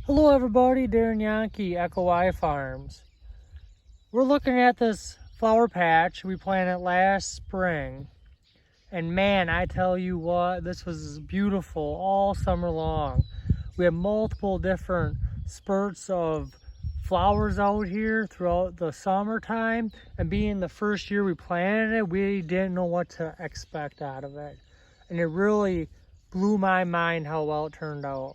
Hello everybody, Darren Yankee, Echo Y Farms. We're looking at this flower patch we planted last spring. And man, I tell you what, this was beautiful all summer long. We had multiple different spurts of flowers out here throughout the summertime. And being the first year we planted it, we didn't know what to expect out of it. And it really blew my mind how well it turned out.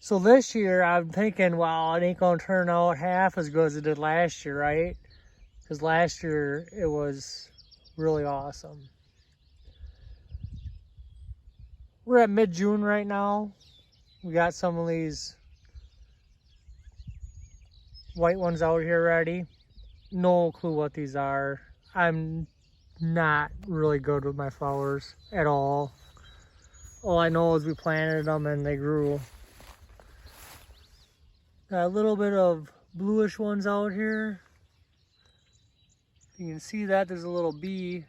So this year, I'm thinking, well, it ain't gonna turn out half as good as it did last year, right? Because last year, it was really awesome. We're at mid-June right now. We got some of these white ones out here already. No clue what these are. I'm not really good with my flowers at all. All I know is we planted them and they grew. Got a little bit of bluish ones out here. You can see that there's a little bee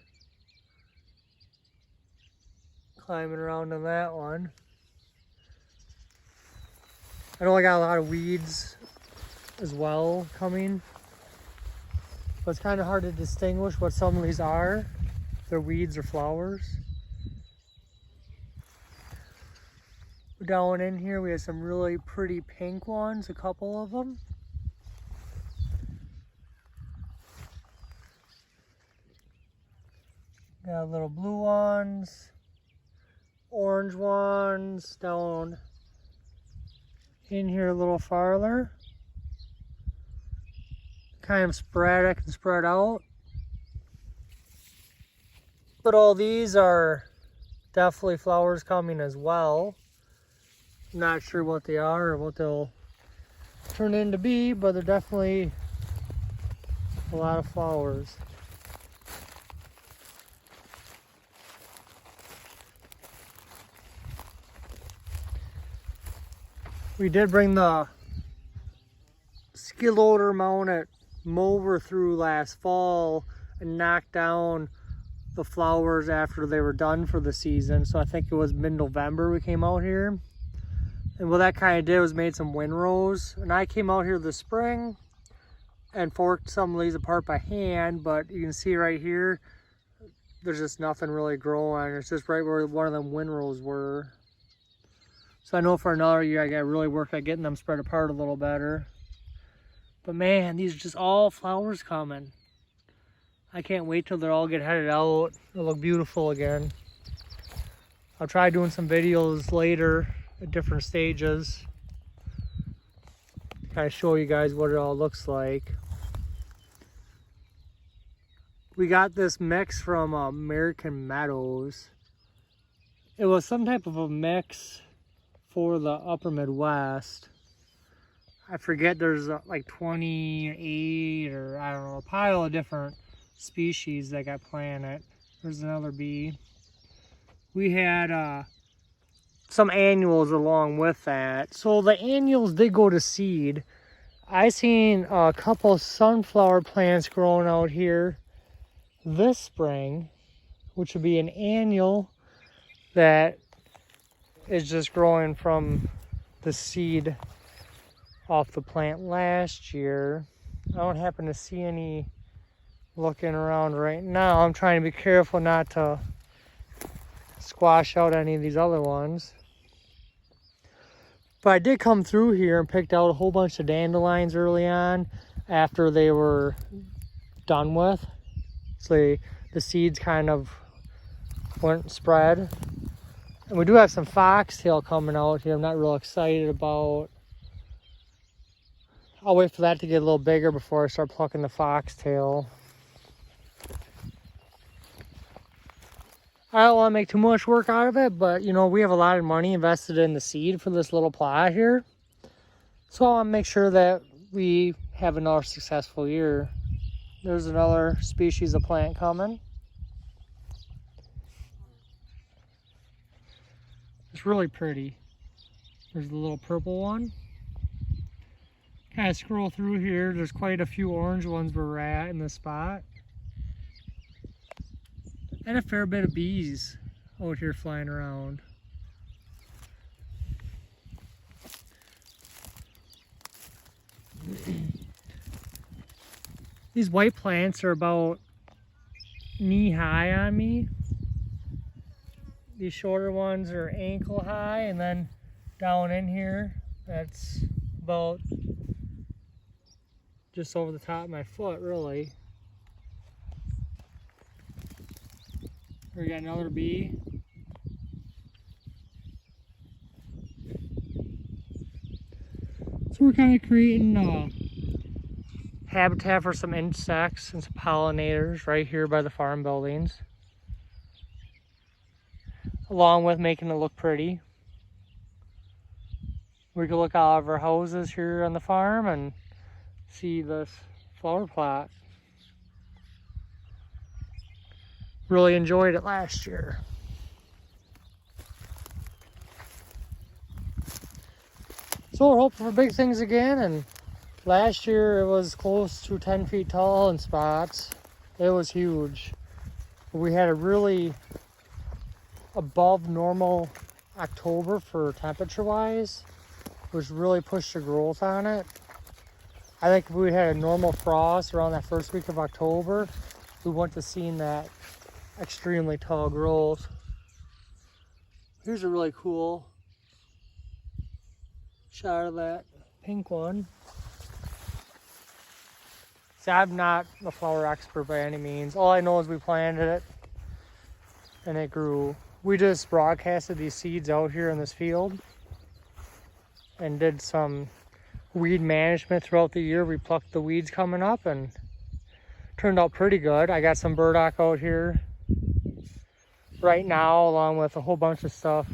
climbing around on that one. I know I got a lot of weeds as well coming, but it's kind of hard to distinguish what some of these are. If they're weeds or flowers. Down in here we have some really pretty pink ones, a couple of them. Got little blue ones, orange ones down in here a little farther. Kind of sporadic and spread out. But all these are definitely flowers coming as well. Not sure what they are or what they'll turn into be, but they're definitely a lot of flowers. We did bring the skid loader mounted mower through last fall and knocked down the flowers after they were done for the season. So I think it was mid-November we came out here. And what that kind of did was made some windrows. And I came out here this spring and forked some of these apart by hand, but you can see right here, there's just nothing really growing. It's just right where one of them windrows were. So I know for another year I got to really work at getting them spread apart a little better. But man, these are just all flowers coming. I can't wait till they all get headed out. It'll look beautiful again. I'll try doing some videos later at different stages. Kind of show you guys what it all looks like. We got this mix from American Meadows. It was some type of a mix for the upper Midwest. I forget, there's like 28 or I don't know, a pile of different species that got planted. There's another bee. We had some annuals along with that. So the annuals did go to seed. I seen a couple sunflower plants growing out here this spring, which would be an annual that is just growing from the seed off the plant last year. I don't happen to see any looking around right now. I'm trying to be careful not to squash out any of these other ones. But I did come through here and picked out a whole bunch of dandelions early on after they were done with. So the seeds kind of weren't spread. And we do have some foxtail coming out here I'm not real excited about. I'll wait for that to get a little bigger before I start plucking the foxtail. I don't want to make too much work out of it, but you know, we have a lot of money invested in the seed for this little plot here. So I want to make sure that we have another successful year. There's another species of plant coming. It's really pretty. There's the little purple one. Kind of scroll through here. There's quite a few orange ones where we're at in this spot. And a fair bit of bees out here flying around. These white plants are about knee high on me. These shorter ones are ankle high, and then down in here, that's about just over the top of my foot, really. We got another bee. So we're kind of creating habitat for some insects and some pollinators right here by the farm buildings, along with making it look pretty. We can look out of our houses here on the farm and see this flower plot. Really enjoyed it last year. So we're hoping for big things again, and last year it was close to 10 feet tall in spots. It was huge. We had a really above normal October for temperature wise, which really pushed the growth on it. I think if we had a normal frost around that first week of October, we wouldn't have seen that extremely tall growth. Here's a really cool shot of that pink one. See, I'm not a flower expert by any means. All I know is we planted it and it grew. We just broadcasted these seeds out here in this field and did some weed management throughout the year. We plucked the weeds coming up and turned out pretty good. I got some burdock out here right now, along with a whole bunch of stuff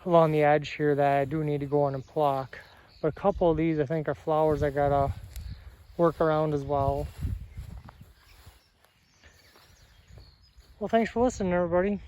along the edge here that I do need to go in and pluck. But a couple of these I think are flowers I gotta work around as well. Well, thanks for listening, everybody.